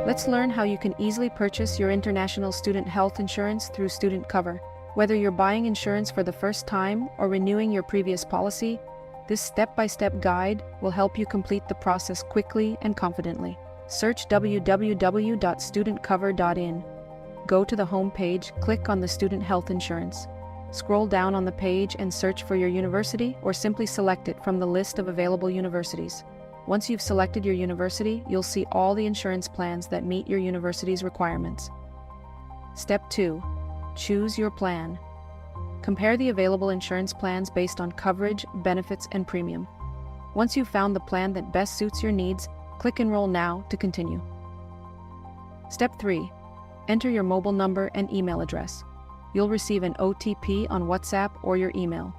Let's learn how you can easily purchase your international student health insurance through Student Cover. Whether you're buying insurance for the first time or renewing your previous policy, this step-by-step guide will help you complete the process quickly and confidently. Search www.studentcover.in. Go to the home page, click on the student health insurance. Scroll down on the page and search for your university, or simply select it from the list of available universities. Once you've selected your university, you'll see all the insurance plans that meet your university's requirements. Step 2. Choose your plan. Compare the available insurance plans based on coverage, benefits, and premium. Once you've found the plan that best suits your needs, click Enroll Now to continue. Step 3. Enter your mobile number and email address. You'll receive an OTP on WhatsApp or your email.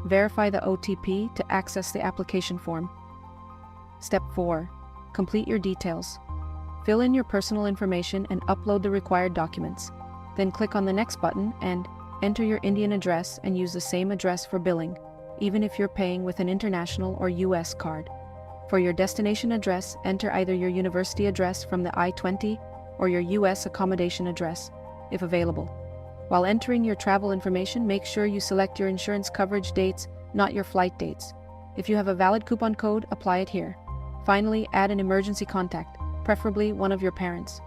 Verify the OTP to access the application form. Step 4. Complete your details. Fill in your personal information and upload the required documents. Then click on the Next button and enter your Indian address and use the same address for billing, even if you're paying with an international or US card. For your destination address, enter either your university address from the I-20 or your US accommodation address, if available. While entering your travel information, make sure you select your insurance coverage dates, not your flight dates. If you have a valid coupon code, apply it here. Finally, add an emergency contact, preferably one of your parents.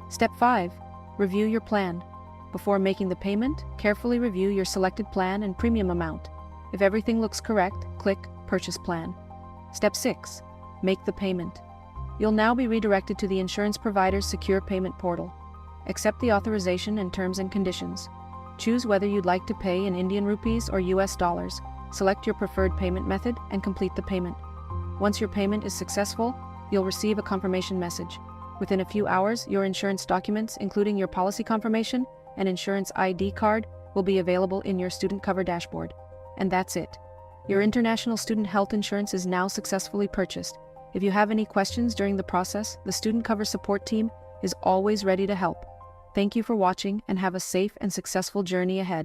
Step 5. Review your plan. Before making the payment, carefully review your selected plan and premium amount. If everything looks correct, click Purchase Plan. Step 6. Make the payment. You'll now be redirected to the insurance provider's secure payment portal. Accept the authorization and terms and conditions. Choose whether you'd like to pay in Indian rupees or US dollars. Select your preferred payment method and complete the payment. Once your payment is successful, you'll receive a confirmation message. Within a few hours, your insurance documents, including your policy confirmation and insurance ID card, will be available in your Student Cover dashboard. And that's it. Your international student health insurance is now successfully purchased. If you have any questions during the process, the Student Cover support team is always ready to help. Thank you for watching and have a safe and successful journey ahead.